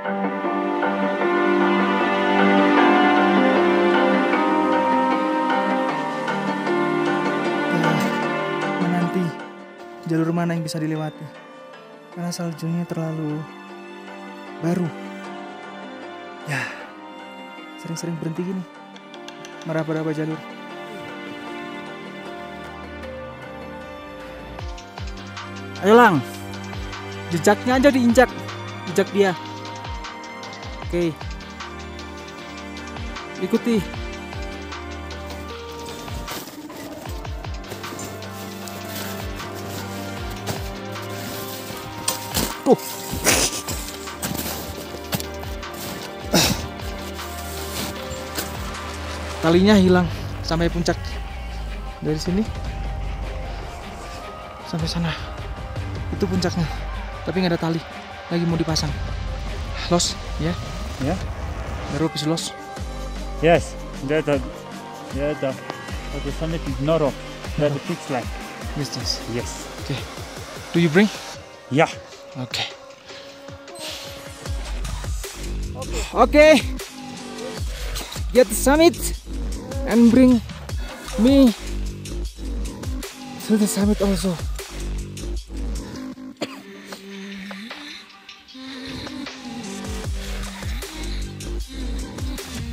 Menanti jalur mana yang bisa dilewati, karena saljunya terlalu baru. Ya, sering-sering berhenti gini, meraba-raba jalur. Ayo Lang, jejaknya aja diinjak, jejak dia. Oke, ikuti. Talinya hilang sampai puncak. Dari sini sampai sana itu puncaknya, tapi nggak ada tali, lagi mau dipasang. Los, ya? Ya. The rope is lost. Yes, the summit is not off. That's a fixed line. Yes, yes. Yes. Okay. Do you bring? Yeah. Okay. Okay. Get the summit and bring me to the summit also.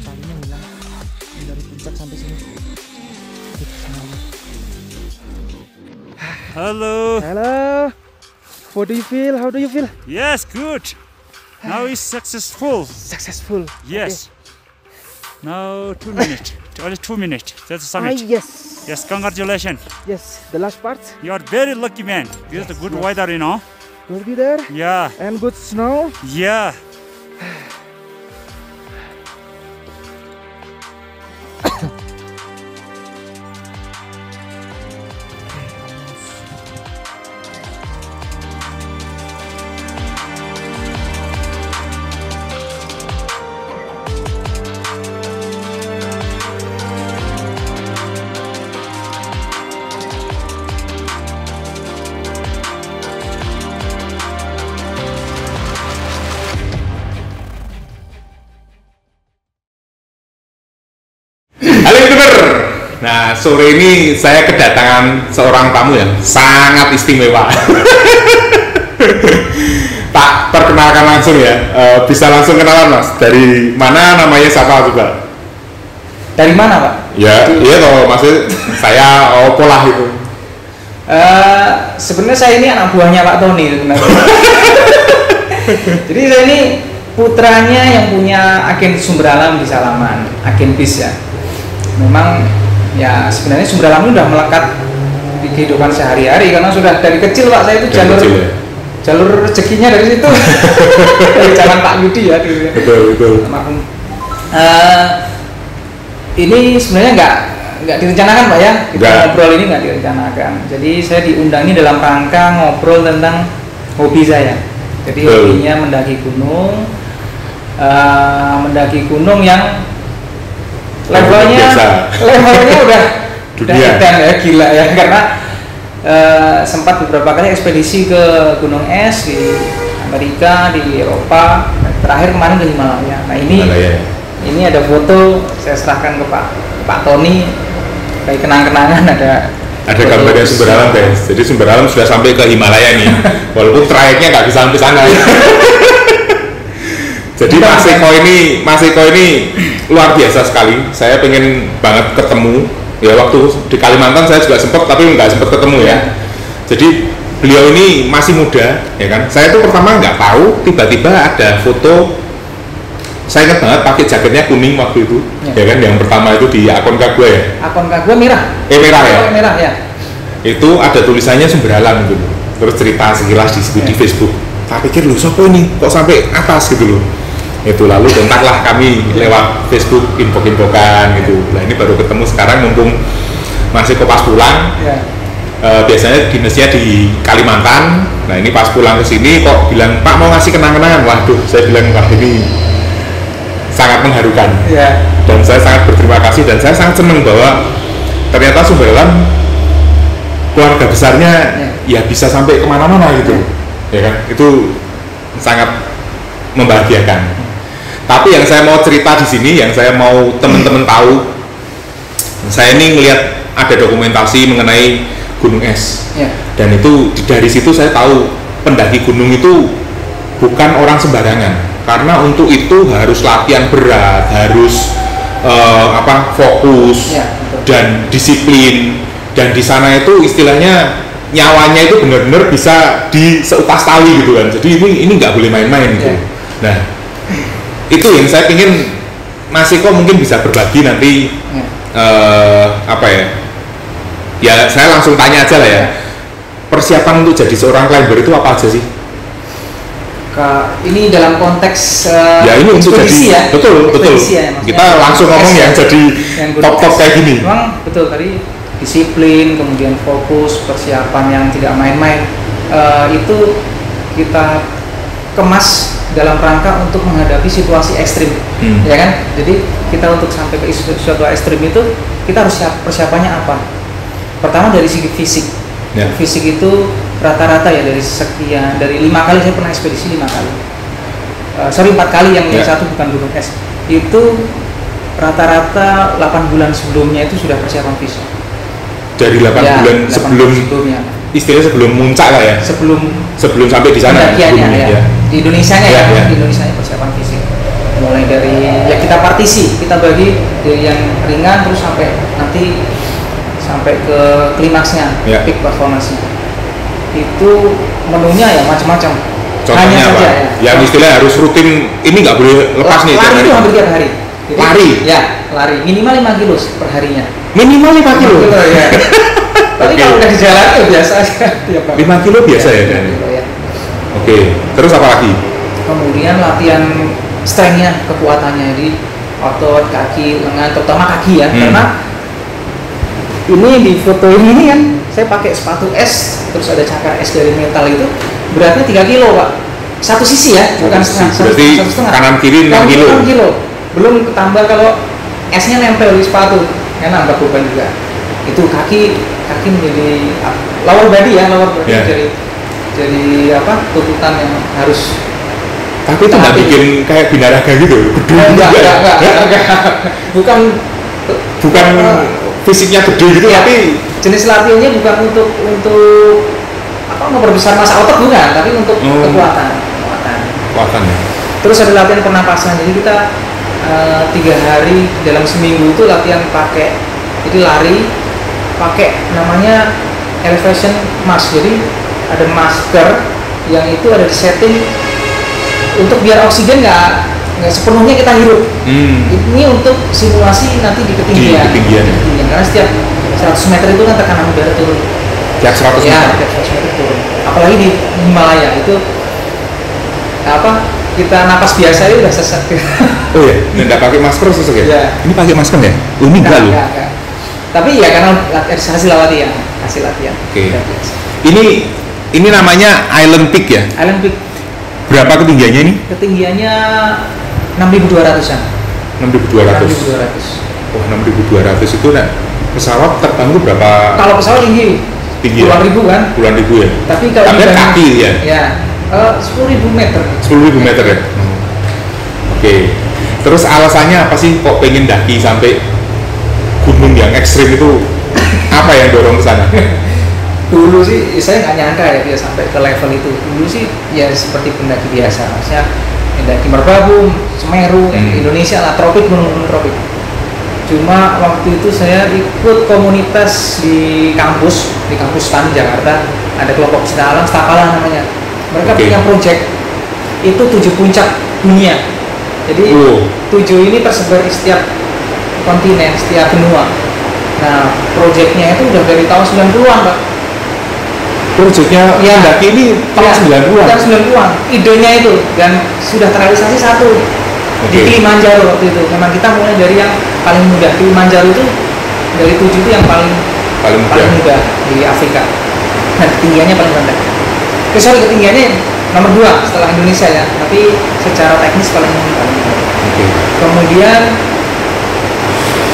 Talinya hilang dari puncak sampai sini. Kita sana lagi. Hello. Hello. What do you feel? How do you feel? Yes, good. Now it's successful. Successful. Yes. Now 2 minutes. Only 2 minutes. That's the summit. Yes. Yes, congratulations. Yes. The last part. You are very lucky man. This is the good weather, you know. Will be there. Yeah. And good snow. Yeah. Halo YouTuber. Nah, sore ini saya kedatangan seorang tamu yang sangat istimewa. Tak perkenalkan langsung ya. Bisa langsung kenalan Mas. Dari mana, namanya siapa juga? Dari mana Pak? Ya, iya toh maksud saya pola itu. Sebenarnya saya ini anak buahnya Pak Tony sebenarnya. Jadi saya ini putranya yang punya agen sumber alam di Salaman, agen bis ya. Memang ya sebenarnya sumber alam udah melekat di kehidupan sehari-hari karena sudah dari kecil Pak, saya itu jalur rezekinya dari situ. Dari zaman Pak Yudi ya dulu. Betul. Ini sebenarnya nggak direncanakan Pak ya, kita ngobrol ini nggak direncanakan. Jadi saya diundangi dalam rangka ngobrol tentang hobi saya. Jadi hobinya mendaki gunung yang levelnya udah edan ya, gila ya, karena sempat beberapa kali ekspedisi ke gunung es di Amerika, di Eropa, terakhir kemarin ke Himalaya. Nah ini ada foto saya serahkan ke Pak Tony kayak kenang-kenangan, ada gambarnya sumber alam guys. Jadi sumber alam sudah sampai ke Himalaya nih, walaupun trayeknya nggak bisa sampai sana. Jadi Mas Eko ini luar biasa sekali. Saya pengen banget ketemu. Ya waktu di Kalimantan saya juga sempat, tapi nggak sempat ketemu ya. Jadi beliau ini masih muda, ya kan. Saya tuh pertama nggak tahu, tiba-tiba ada foto. Saya ingat banget pakai jaketnya kuning waktu itu, ya kan. Yang pertama itu di akun Kagua ya. Akun Kagua merah. Merah ya. Merah ya. Itu ada tulisannya sumber alam gitu. Terus cerita sekilas di situ di Facebook. Saya pikir loh, siapa ini kok sampai atas gitu loh. Itu lalu kontaklah kami lewat Facebook, info-infokan gitu. Nah ini baru ketemu sekarang mumpung masih pas pulang. Biasanya dinasnya di Kalimantan. Nah ini pas pulang ke sini kok bilang Pak mau ngasih kenang-kenangan. Waduh, saya bilang wah ini sangat mengharukan. Dan saya sangat berterima kasih dan saya sangat senang bahwa ternyata sumber alam keluarga besarnya ya bisa sampai kemana-mana gitu. Ya kan? Itu sangat membahagiakan. Tapi yang saya mau cerita di sini, yang saya mau teman-teman tahu, saya ini melihat ada dokumentasi mengenai gunung es, dan itu dari situ saya tahu pendaki gunung itu bukan orang sembarangan, karena untuk itu harus latihan berat, harus fokus dan disiplin, dan di sana itu istilahnya nyawanya itu benar-benar bisa diseutas tali gitu kan. Jadi ini nggak boleh main-main gitu. Nah, itu yang saya ingin Mas Eko mungkin bisa berbagi nanti ya saya langsung tanya aja lah ya, persiapan untuk jadi seorang climber itu apa aja sih? Ini dalam konteks ya ini untuk jadi betul ya, kita langsung ngomong yang jadi top kayak gini. Memang betul tadi, disiplin, kemudian fokus, persiapan yang tidak main-main, itu kita kemas dalam rangka untuk menghadapi situasi ekstrim, ya kan? Jadi kita untuk sampai ke suatu ekstrim itu kita harus persiapannya apa? Pertama dari segi fisik. Fisik itu rata-rata ya dari 5 kali saya pernah ekspedisi 5 kali. 4 kali yang satu bukan gunung es. Itu rata-rata 8 bulan sebelumnya itu sudah persiapan fisik. Dari 8 bulan sebelumnya. Istilahnya sebelum muncak lah ya. Sebelum sampai di sana. Di Indonesianya di Indonesia persiapan fisik. Mulai dari ya kita partisi, kita bagi dari yang ringan terus sampai ke klimaksnya, peak performance-nya. Itu menunya ya macam-macam. Contohnya apa? Saja, yang istilahnya harus rutin, ini nggak boleh lepas nih. Lari itu hampir tiap hari. Jadi, lari? Ya, lari. Minimal 5 kilo per harinya. Minimal 5 kilo? Ya. Tapi kalau udah di jalan ya biasa aja. 5 kilo biasa ya? Oke, terus apa lagi? Kemudian latihan strength-nya, kekuatannya. Jadi otot, kaki, lengan, terutama kaki ya. Karena ini di foto ini kan saya pakai sepatu es, terus ada cakar es dari metal, itu beratnya 3 kilo Pak, satu sisi ya, bukan setengah. Berarti kanan kiri 6 kilo. 6 kilo belum ketambah kalau esnya nempel di sepatu, kan nambah beban juga. Itu kaki menjadi lower body jadi tuntutan yang harus. Tapi itu nggak bikin kayak binaraga gitu? Enggak. bukan fisiknya gede gitu, tapi jenis latihannya bukan untuk memperbesar massa otot, bukan, tapi untuk kekuatan ya. Terus ada latihan pernapasan. Jadi kita 3 hari dalam seminggu itu latihan lari pakai namanya elevation mask. Jadi ada masker yang itu ada di setting untuk biar oksigen nggak sepenuhnya kita hirup. Ini untuk simulasi nanti di ketinggian. Karena setiap 100 meter itu kan tekanan udara turun. Tiap 100 meter? Tiap 100 meter turun. Apalagi di Himalaya itu kita napas biasa itu udah sesak. Oh iya, nggak pakai masker sesak ya? Ini pakai masker ya? Oh ini enggak loh. Tapi ya karena hasil latihan. Oke. Ini namanya Island Peak ya? Island Peak. Berapa ketinggiannya ini? Ketinggiannya 6.200-an. 6.200. Oh, 6.200 itu pesawat terbang itu berapa? Kalau pesawat tinggi puluhan ribu kan? Puluhan ribu ya. Tapi kalau kaki ya? Ya, 10.000 meter. 10.000 meter ya. Oke. Terus alasannya apa sih kok pengen daki sampai gunung yang ekstrim itu? Apa yang dorong ke sana? Dulu sih saya nggak nyangka ya dia sampai ke level itu. Dulu sih ya seperti pendaki biasa, maksudnya pendaki Merbabu, Semeru, Indonesia lah, gunung-gunung tropik. Cuma waktu itu saya ikut komunitas di kampus TAN Jakarta, ada kelompok pecinta alam, Stapala namanya. Mereka punya project itu 7 puncak dunia. Jadi 7 ini tersebar di setiap kontinen, setiap benua. Nah, projectnya itu udah dari tahun 90-an, Pak. Projectnya daki ini tahun 90-an? Tahun 90-an, idenya itu, dan sudah terrealisasi satu di Kilimanjaro waktu itu. Memang kita mulai dari yang paling mudah. Kilimanjaro itu dari 7 itu yang paling mudah di Afrika. Nah, ketinggiannya paling rendah. Ketinggiannya nomor 2 setelah Indonesia ya, tapi secara teknis paling mudah. Kemudian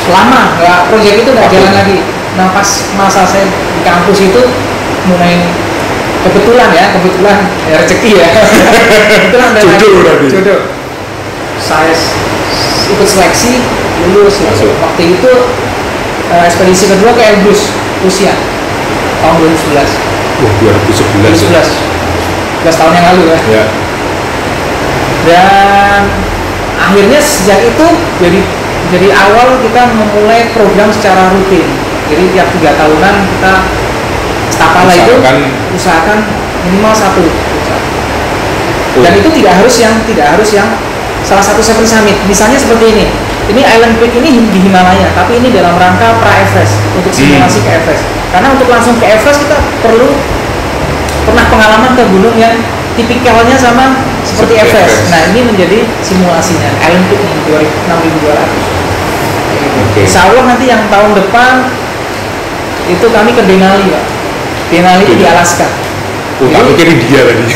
lama proyek itu nggak jalan lagi. Nah, pas masa saya di kampus itu mulai kebetulan ya rezeki ya. Kebetulan ada jodoh. Saya ikut seleksi, lulus. Waktu itu ekspedisi kedua ke Elbrus, Rusia, tahun 2011. Wah, 2011. 11 tahun yang lalu ya. Dan akhirnya sejak itu jadi awal kita memulai program secara rutin. Jadi tiap 3 tahunan kita Stapala itu usahakan minimal 1. Dan itu tidak harus yang salah satu Seven Summit. Misalnya seperti ini. Ini Island Peak ini di Himalaya, tapi ini dalam rangka pra-Everest untuk simulasi ke Everest. Karena untuk langsung ke Everest kita pernah pengalaman ke gunung yang tipikalnya sama seperti Everest. Nah, ini menjadi simulasinya Island Peak ini 6.200. Insya Allah nanti yang tahun depan itu kami ke Denali, Pak. Denali di Alaska. Tak pikir India tadi.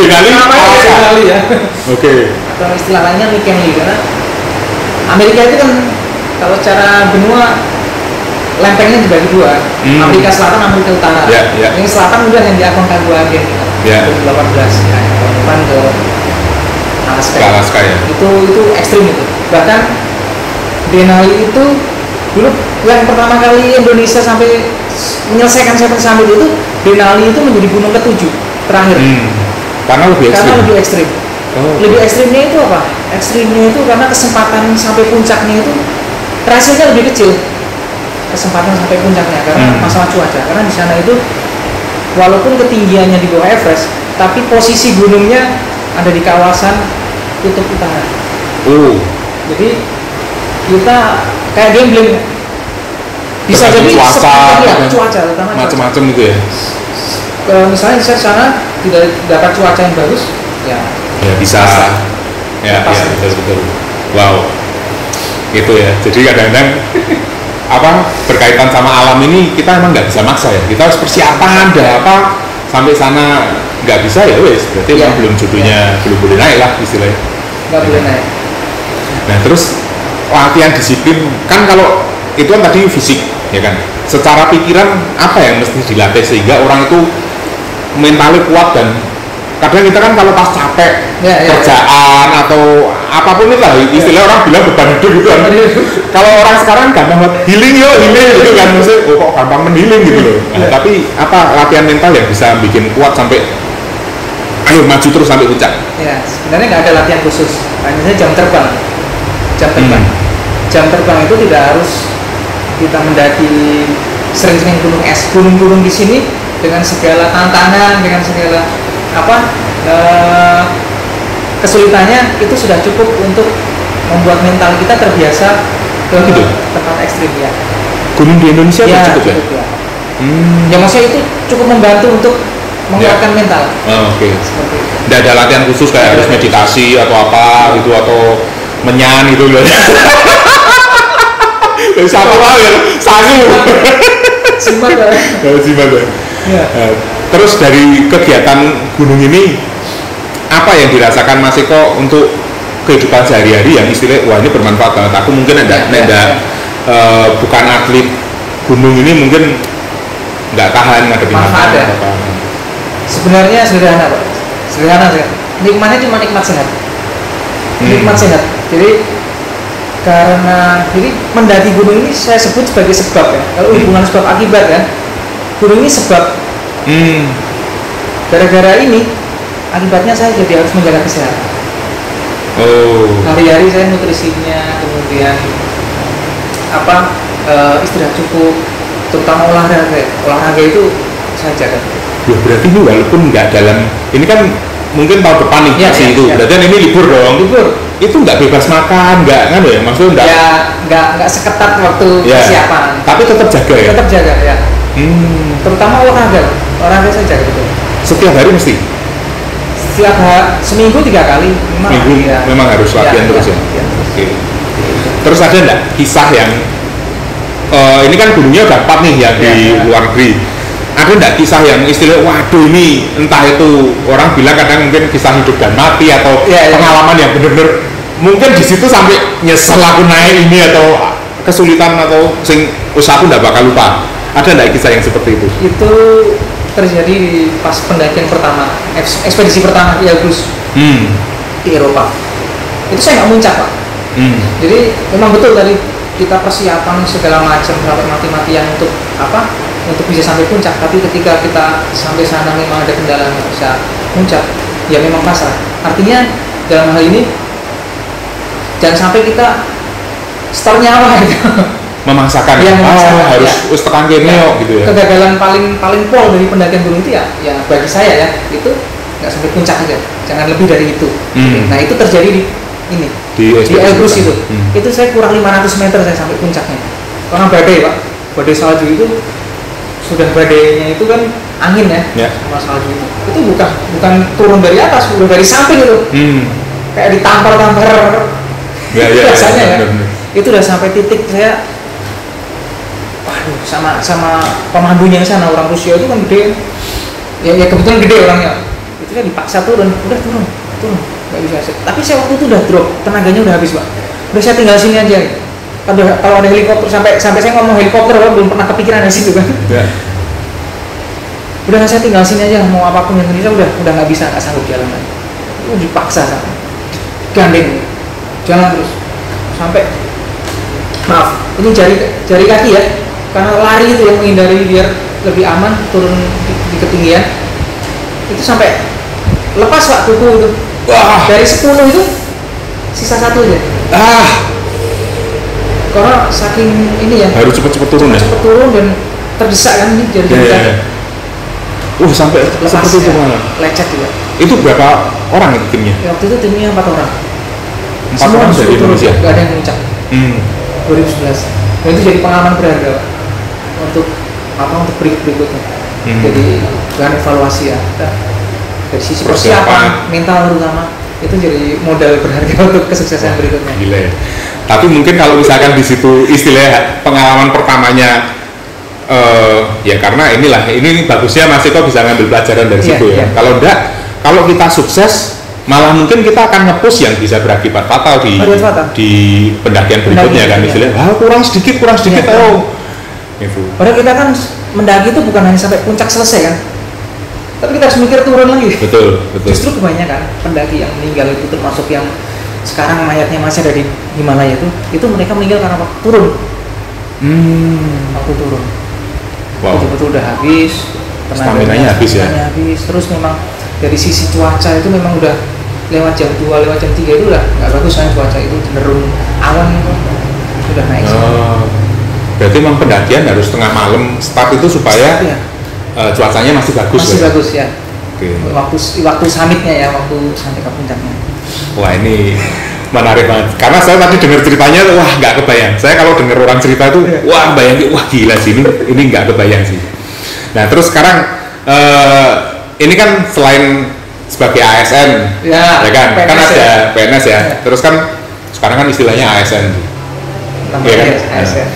Denali ya. Oke. Atau istilah lainnya McKinley, karena Amerika itu kan kalau secara benua lempengnya dibagi 2. Amerika Selatan, Amerika Utara. Yang selatan udah yang di Aconcagua agen. 2018 ya. Tahun depan ke Alaska. Ya. Itu ekstrim itu. Bahkan Denali itu dulu yang pertama kali Indonesia sampai menyelesaikan Seven Summit itu, Denali itu menjadi gunung ke-7 terakhir. Karena lebih ekstrim. Lebih ekstrimnya itu apa? Ekstrimnya itu karena kesempatan sampai puncaknya itu rasanya lebih kecil. Kesempatan sampai puncaknya karena masalah cuaca. Karena di sana itu walaupun ketinggiannya di bawah Everest, tapi posisi gunungnya ada di kawasan kutub utara. Jadi kita kayak gambling. Bisa jadi cuaca utama macam-macam itu ya. Misalnya di sana tidak dapat cuaca yang bagus, ya bisa. Ya, betul. Wow. Itu ya. Jadi kadang-kadang berkaitan sama alam ini kita emang nggak bisa maksa ya. Kita harus persiapan sampai sana nggak bisa ya wes. Berarti memang belum jodohnya belum boleh naik lah istilahnya. Nggak boleh naik. Nah terus latihan disiplin kan kalau itu kan tadi fisik ya kan. Secara pikiran apa yang mesti dilatih sehingga orang itu mentalnya kuat, dan kadang kita kan kalau pas capek kerjaan atau apapun itu lah istilah orang bilang beban hidup gitu kan. Kalau orang sekarang gampang healing gitu kan, maksudnya kok gampang men-healing gitu loh. Tapi latihan mental yang bisa bikin kuat sampai ayo maju terus sampai puncak? Ya sebenarnya nggak ada latihan khusus, hanya jam terbang. Jam terbang itu tidak harus kita mendaki sering-sering gunung es. Gunung-gunung di sini dengan segala tantangan, dengan segala kesulitannya itu sudah cukup untuk membuat mental kita terbiasa ke tempat ekstrim ya. Gunung di Indonesia cukup ya? Ya maksudnya itu cukup membantu untuk menguatkan mental. Oke. Tidak ada latihan khusus kayak harus meditasi atau apa gitu atau menyan gitu loh. Siapa tahu ya, sangu. Simak ya. Terus dari kegiatan gunung ini apa yang dirasakan Mas Eko untuk kehidupan sehari-hari yang istilahnya wah ini bermanfaat banget. Aku mungkin bukan atlet gunung ini mungkin nggak tahan ngadepin manfaat ya. Sebenarnya sederhana Pak. Nikmatnya cuma nikmat sehat. Nikmat sehat. Jadi mendaki gunung ini saya sebut sebagai sebab ya. Kalau hubungan sebab akibat ya. Gunung ini sebab. Gara-gara ini akibatnya saya jadi harus menjaga kesehatan. Hari-hari saya nutrisinya, kemudian istirahat cukup, terutama olahraga itu saya jaga. Ya berarti ini walaupun nggak dalam ini kan mungkin tahun depan nih itu. Berarti ini libur dong. Libur. Itu nggak bebas makan, nggak ya maksudnya nggak seketat waktu persiapan. Tapi tetap jaga ya. Tetap jaga ya. Terutama olahraga saya jaga betul. Setiap hari mesti. Setiap hari, seminggu 3 kali. Memang harus latihan terus ya. Oke. Terus ada nggak kisah yang ini kan gunungnya udah 4 nih yang di luar negeri. Ada nggak kisah yang istilah waduh ini entah itu orang bilang kadang mungkin kisah hidup dan mati atau pengalaman yang bener-bener mungkin di situ sampai nyesel aku naik ini atau kesulitan atau usahaku nggak bakal lupa. Ada nggak kisah yang seperti itu? Itu terjadi di pas pendakian pertama, ekspedisi pertama di Elbrus di Eropa. Itu saya nggak muncak Pak. Jadi memang betul tadi kita persiapan segala macam sampai mati-matian untuk apa? Untuk bisa sampai puncak. Tapi ketika kita sampai sana memang ada kendala nggak bisa puncak, ya memang pasrah. Artinya dalam hal ini jangan sampai kita store nyawa gitu. Memaksakan harus tekan kene gitu ya. Kegagalan paling pol dari pendakian gunung itu ya bagi saya ya itu nggak sampai puncak aja, jangan lebih dari itu. Nah itu terjadi di Elbrus itu. Itu saya kurang 500 meter saya sampai puncaknya. Karena badai Pak, badai salju itu sudah badainya itu kan angin ya. Sama salju itu bukan turun dari atas, udah dari samping itu. Kayak ditampar-tampar. Biasanya ya. Itu udah sampai titik saya sama pemandunya sana, orang Rusia itu kan gede ya kebetulan gede orangnya, itu kan dipaksa turun, udah turun nggak bisa. Tapi saya waktu itu udah drop, tenaganya udah habis Pak, udah saya tinggal sini aja. Kalau ada helikopter, sampai saya ngomong helikopter Pak, belum pernah kepikiran dari situ kan. Udah saya tinggal sini aja, mau apapun yang terjadi udah nggak bisa, nggak sanggup jalan lagi. Dipaksa sama gandeng jalan terus sampai, maaf ini jari kaki ya, karena lari itu yang menghindari biar lebih aman turun di ketinggian itu sampai lepas Pak kuku itu. Wah. Dari 10 itu sisa 1 aja. Karena saking ini ya harus cepet turun dan terdesak kan ini jari kaki. Sampai lepas seperti itu malah. Lecet juga. Itu berapa orang itu timnya? Ya, waktu itu timnya 4 orang. 4 orang dari Indonesia. Gak ada yang muncak. 2011. Dan itu jadi pengalaman berharga Pak, untuk berikutnya. Jadi bahan evaluasi ya. Dari sisi persiapan mental terutama itu jadi modal berharga untuk kesuksesan berikutnya. Gila ya. Tapi mungkin kalau misalkan di situ istilahnya pengalaman pertamanya ya karena ini bagusnya Mas Eko bisa ngambil pelajaran dari situ ya. Kalau kita sukses malah mungkin kita akan nge-push yang bisa berakibat fatal di pendakian berikutnya kan istilahnya. Kurang sedikit itu. Padahal kita kan mendaki itu bukan hanya sampai puncak selesai kan, tapi kita harus mikir turun lagi. Betul. Justru kebanyakan pendaki yang meninggal itu termasuk yang sekarang mayatnya masih ada di Himalaya itu mereka meninggal karena waktu turun. Waktu turun. Betul-betul udah habis, staminanya habis ya. Terus memang dari sisi cuaca itu memang udah lewat jam 2, lewat jam 3 itu udah nggak bagus kan, cuaca itu cenderung awan itu sudah naik. Berarti memang pendakian harus tengah malam start itu supaya cuacanya masih bagus. Masih bagus ya. Oke. Waktu summitnya ya, waktu sampai ke puncaknya. Wah ini menarik banget. Karena saya tadi dengar ceritanya, wah nggak kebayang. Saya kalau dengar orang cerita itu, wah bayangin, wah gila sih ini nggak kebayang sih. Nah terus sekarang ini kan selain sebagai ASN, ya kan, PNS kan ada PNS ya. Terus kan sekarang kan istilahnya ASN. Ya kan? ASN.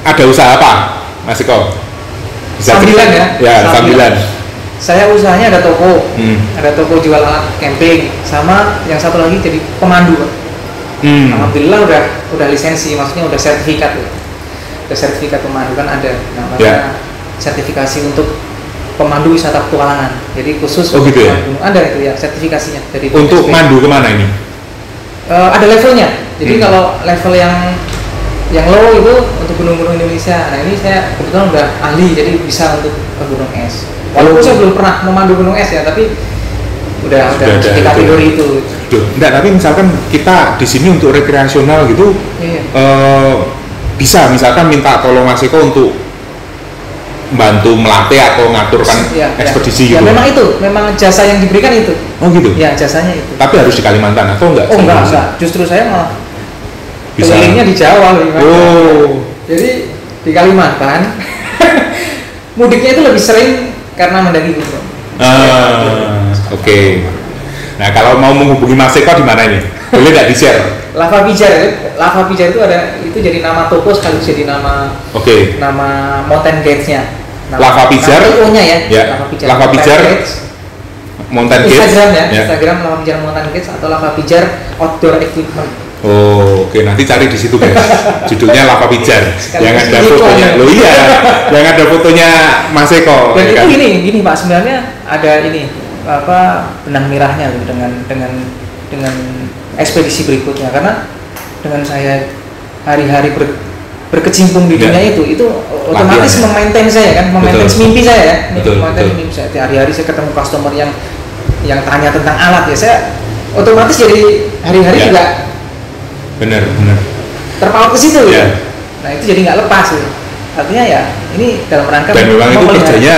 Ada usaha apa, Mas Eko? Sambilan ya? Ya, sambilan. Saya usahanya ada toko jual alat camping, sama yang satu lagi jadi pemandu. Alhamdulillah udah lisensi, maksudnya udah sertifikat. Udah sertifikat pemandu kan ada, namanya sertifikasi untuk pemandu wisata petualangan. Jadi khusus gitu ya? Ada itu ya sertifikasinya. Jadi untuk mandu kemana ini? Ada levelnya. Jadi kalau level yang low itu untuk gunung-gunung Indonesia. Nah ini saya kebetulan udah ahli, jadi bisa untuk ke gunung es. Walaupun saya belum pernah memandu gunung es ya, tapi udah di kategori itu. Enggak, tapi misalkan kita di sini untuk rekreasional gitu, bisa misalkan minta tolong Mas Eko untuk bantu melatih atau ngaturkan ekspedisi gitu. Ya memang jasa yang diberikan itu. Oh gitu. Ya jasanya itu. Tapi harus di Kalimantan atau enggak? Oh enggak. Justru saya malah kelilingnya di Jawa. Jadi di Kalimantan mudiknya itu lebih sering karena mendaki gunung. Oke. Nah kalau mau menghubungi Mas Eko di mana ini? Boleh nggak di-share? Lava Pijar itu jadi nama toko sekaligus jadi nama nama mountain guides-nya. Lava Pijar. O-nya ya. Lava Pijar. Mountain Guides. Instagram ya. Instagram Lava Pijar Mountain Guides atau Lava Pijar Outdoor Equipment. Oh, oke, nanti cari di situ guys. Judulnya Lava Pijar. Yang ada fotonya. Loh iya, yang ada fotonya Mas Eko. Dan ya itu kan? gini Pak, sebenarnya ada ini apa benang merahnya gitu, dengan ekspedisi berikutnya, karena dengan saya hari-hari berkecimpung di dunia itu otomatis Latihan, ya? memaintain saya kan, memaintain Betul. mimpi saya ya, Betul, memaintain betul. mimpi saya. Hari-hari saya ketemu customer yang tanya tentang alat ya, saya otomatis jadi hari-hari Ya. juga Bener. terpaut ke situ Ya. ya. Nah itu jadi nggak lepas gitu. Artinya ya ini dalam rangka Dan memang itu memelihara. kerjanya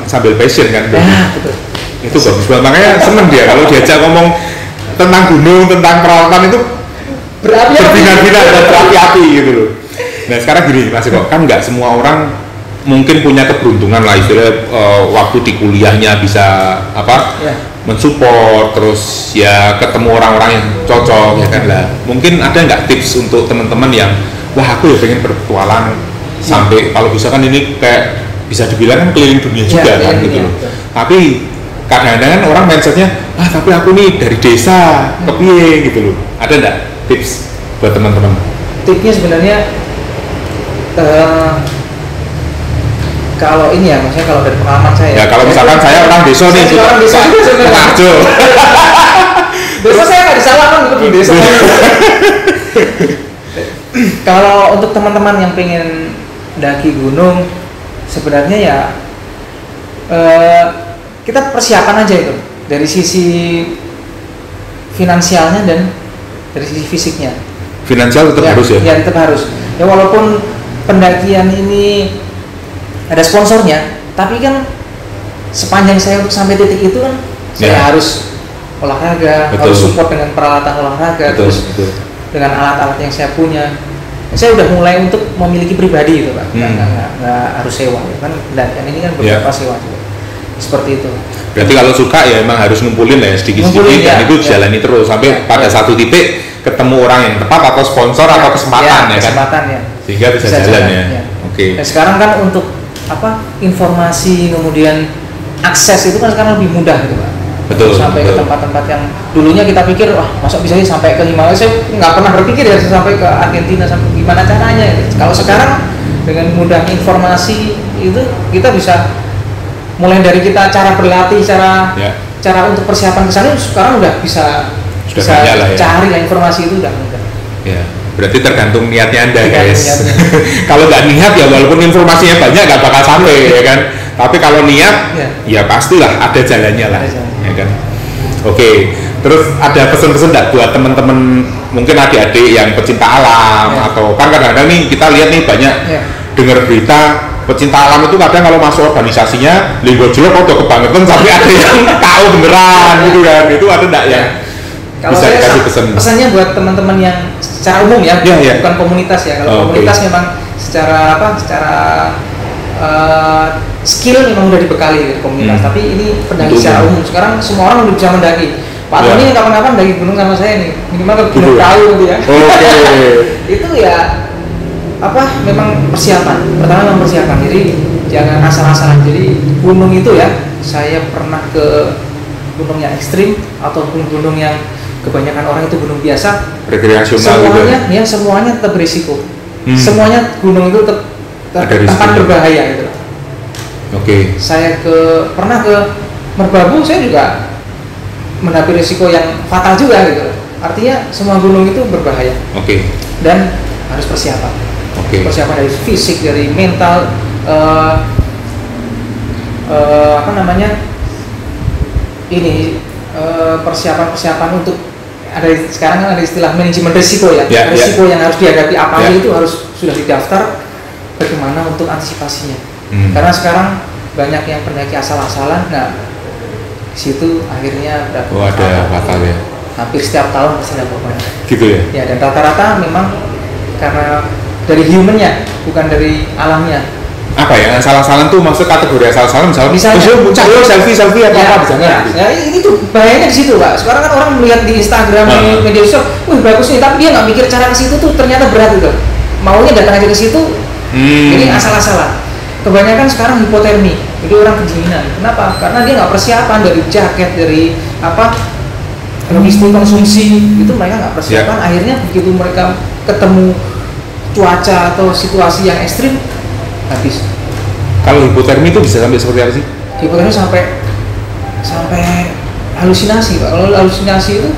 sambil passion kan. Ya betul. Itu bagus banget, makanya seneng dia kalau diajak ngomong tentang gunung, tentang peralatan itu berbina-bina dan berapi-api gitu loh. Nah sekarang gini Mas Eko, kan nggak semua orang mungkin punya keberuntungan lah istilahnya waktu di kuliahnya bisa Ya. mensupport, terus ya ketemu orang-orang yang cocok ya kan lah. Mungkin ada nggak tips untuk teman-teman yang wah aku ya pengen berpetualang sampai kalau bisa kan ini kayak bisa dibilang kan keliling dunia juga kan keliling gitu dunia, loh. betul. Tapi kadang-kadang kan orang mindsetnya tapi aku nih dari desa ke piye gitu loh. Ada nggak tips buat teman-teman? Tipnya sebenarnya kalau ini ya, maksudnya kalau dari pengalaman saya. Ya kalau misalkan saya orang desa nih, Saya orang desa juga sebenarnya. Pengarjo. Desa saya nggak disalahkan untuk di desa. Kalau untuk teman-teman yang pengen daki gunung, sebenarnya ya kita persiapan aja itu dari sisi finansialnya dan dari sisi fisiknya. Finansial tetap harus ya. Ya tetap harus. Ya walaupun pendakian ini ada sponsornya, tapi kan sepanjang saya untuk sampai titik itu kan saya Ya. harus olahraga, Betul. harus support dengan peralatan olahraga, Betul, terus betul. dengan alat-alat yang saya punya. Saya udah mulai untuk memiliki pribadi itu Pak, nggak harus sewa ya kan. Pendakian ini kan beberapa sewa juga. Seperti itu. Berarti kalau suka ya emang harus ngumpulin lah ya sedikit-sedikit Ngumpulin, dan ya, itu ya. jalani terus sampai Ya, pada ya. satu titik ketemu orang yang tepat atau sponsor atau kesempatan ya, kan. Kesempatan ya. Sehingga bisa jalan ya. Oke. Dan sekarang kan untuk informasi kemudian akses itu kan sekarang lebih mudah gitu Pak. Betul, Sampai ke betul. tempat-tempat yang dulunya kita pikir wah masa bisa sih sampai ke Himalaya, saya nggak pernah berpikir ya sampai ke Argentina, sampai gimana caranya gitu. Kalau sekarang dengan mudah informasi itu kita bisa mulai dari kita cara berlatih, Ya. cara untuk persiapan ke sana sekarang udah bisa Sudah banyak lah ya. cari lah informasi itu udah mudah. Ya. Berarti tergantung niatnya Anda Tergantung guys. niatnya. Kalau nggak niat ya walaupun informasinya banyak nggak bakal sampai ya kan. Tapi kalau niat Ya. ya pastilah ada jalannya lah. Ada jalannya. Ya kan. Oke. Terus ada pesan-pesan nggak buat teman-teman mungkin adik-adik yang pecinta alam Ya. atau kan kadang-kadang nih kita lihat nih banyak Ya. dengar berita pecinta alam itu kadang kalau masuk organisasinya linggo jelek kok kebangetan sampai ada yang tahu beneran gitu kan. Itu ada nggak yang Kalau bisa saya dikasih pesan? pesannya buat teman-teman yang secara umum ya, Ya, ya. bukan komunitas ya. Kalau Oh, komunitas oke. memang secara skill memang udah dibekali di komunitas. Tapi ini pendaki Betul. secara umum. Sekarang semua orang udah bisa mendaki. Pak Ya. Tony kapan-kapan daki gunung sama saya nih, minimal ke Gitu Gunung ya? Kayu gitu ya. Oke. Itu ya memang persiapan. Pertama memang persiapan. Jadi jangan asal-asalan. Jadi gunung itu ya, saya pernah ke gunung yang ekstrim ataupun gunung yang kebanyakan orang itu gunung biasa, Rekreasional gitu. semuanya tetap berisiko. Hmm. Semuanya gunung itu Ada tempat risikonya. berbahaya gitu. Oke. Saya pernah ke Merbabu, saya juga menghadapi risiko yang fatal juga gitu. Artinya semua gunung itu berbahaya Oke. dan harus persiapan. Oke. Persiapan dari fisik, dari mental, persiapan untuk sekarang kan ada istilah manajemen risiko ya, Ya, risiko yang harus dihadapi apa Ya. itu harus sudah didaftar bagaimana untuk antisipasinya. Hmm. Karena sekarang banyak yang pendaki asal-asalan, nah di situ akhirnya Oh ada fatal ya. hampir setiap tahun pasti ada korban. Gitu ya. Ya, dan rata-rata memang karena dari humannya bukan dari alamnya. Apa ya? Salah-salah tuh maksud kategori salah-salah misalnya. Misalnya, terus selfie apa di sana. ya, gitu. ya, ini tuh bahayanya di situ Pak. Sekarang kan orang melihat di Instagram, di media sosial, wih bagus nih, tapi dia nggak mikir cara ke situ tuh ternyata berat gitu. Maunya datang aja ke situ, ini asal-asalan. Kebanyakan sekarang hipotermi, jadi orang kedinginan. Kenapa? Karena dia nggak persiapan dari jaket, dari logistik konsumsi itu mereka nggak persiapan. Akhirnya begitu mereka ketemu cuaca atau situasi yang ekstrim, habis. Kalau hipotermi itu bisa sampai seperti apa sih? Hipotermi sampai halusinasi Pak. Kalau halusinasi itu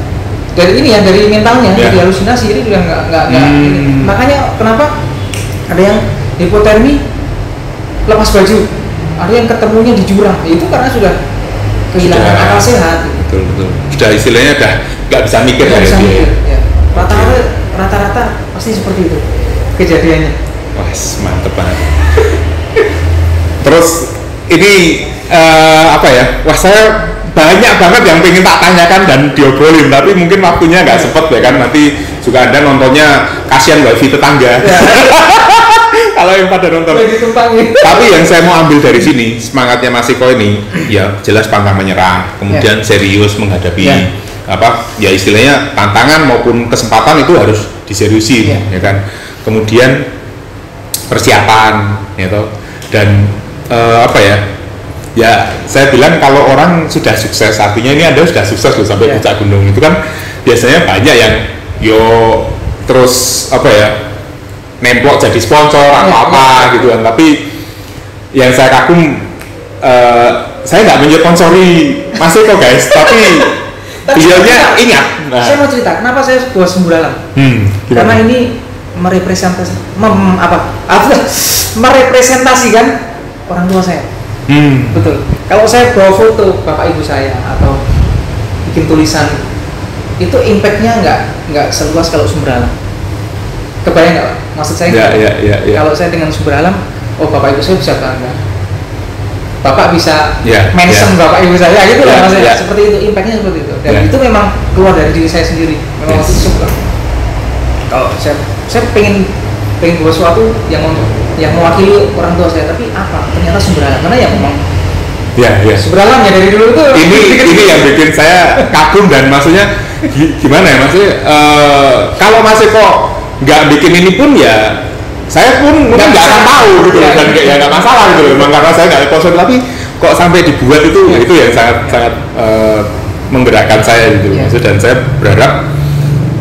dari ini ya, dari mentalnya, jadi halusinasi, jadi udah nggak ini. Makanya kenapa ada yang hipotermi lepas baju, ada yang ketemunya di jurang, itu karena sudah kehilangan akal sehat. Betul. Sudah istilahnya udah nggak bisa mikir ya. Ya. Rata-rata pasti seperti itu kejadiannya. Wah, mantep banget. Terus ini apa ya? Wah, saya banyak banget yang pengen tak tanyakan dan diobrolin, tapi mungkin waktunya nggak sempet ya kan. Nanti juga Anda nontonnya kasihan wifi tetangga. Kalau yang pada nonton. Tapi yang saya mau ambil dari sini, semangatnya Mas Eko ini ya jelas pantang menyerah, kemudian serius menghadapi ya istilahnya tantangan maupun kesempatan itu harus diseriusin ya kan. Kemudian persiapan gitu. Dan apa ya saya bilang kalau orang sudah sukses, artinya ini Anda sudah sukses loh sampai puncak gunung, itu kan biasanya banyak yang terus apa ya, nemplok jadi sponsor apa gitu kan. Tapi yang saya kagum, saya nggak menyponsori Mas Eko guys, tapi beliaunya ingat. Saya mau cerita kenapa saya bawa Semburalam. Karena ini merepresentasikan orang tua saya. Betul. Kalau saya bawa foto bapak ibu saya atau bikin tulisan, itu impactnya nggak seluas kalau Semburalam. Kebayang nggak maksud saya? Kalau saya dengan Semburalam, oh bapak ibu saya bisa bangga, bapak bisa mention bapak ibu saya gitu lah mas. Seperti itu, impactnya seperti itu. Dan itu memang keluar dari diri saya sendiri. Memang waktu itu kalau saya pengen buat sesuatu yang mewakili orang tua saya, tapi apa? Ternyata Semburalam, karena ya memang Semburalam ya dari dulu itu. Ini yang bikin saya kagum dan maksudnya gimana ya maksudnya, kalau Mas Eko nggak bikin ini pun ya saya pun mungkin nggak akan tahu gitu dan ya nggak masalah gitu, memang karena saya nggak sponsor, tapi kok sampai dibuat itu yang sangat menggerakkan saya gitu. Dan saya berharap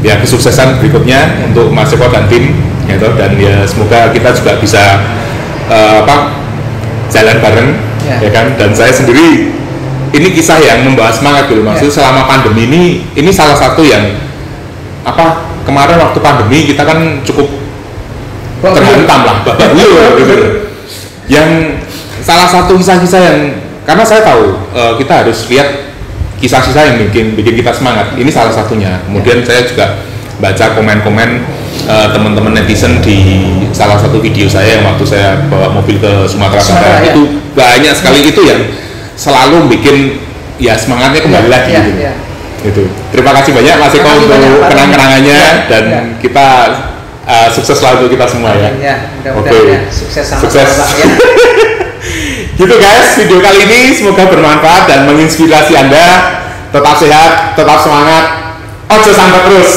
ya kesuksesan berikutnya untuk Mas Eko dan tim gitu, dan ya semoga kita juga bisa jalan bareng ya kan. Dan saya sendiri ini kisah yang membawa semangat gitu, maksudnya selama pandemi ini salah satu yang kemarin waktu pandemi kita kan cukup terhantam lah babak belur gitu. Yang salah satu kisah-kisah yang, karena saya tahu kita harus lihat kisah-kisah yang bikin kita semangat, ini salah satunya. Kemudian saya juga baca komen-komen teman-teman netizen di salah satu video saya yang waktu saya bawa mobil ke Sumatera Barat, itu banyak sekali itu yang selalu bikin ya semangatnya kembali lagi gitu. Itu. Terima kasih banyak Mas Eko untuk kenang-kenangannya dan kita sukses selalu untuk kita semua ya. Mudah-mudahan sukses sama-sama ya. Gitu guys, video kali ini semoga bermanfaat dan menginspirasi Anda. Tetap sehat, tetap semangat. Ojo sampai terus.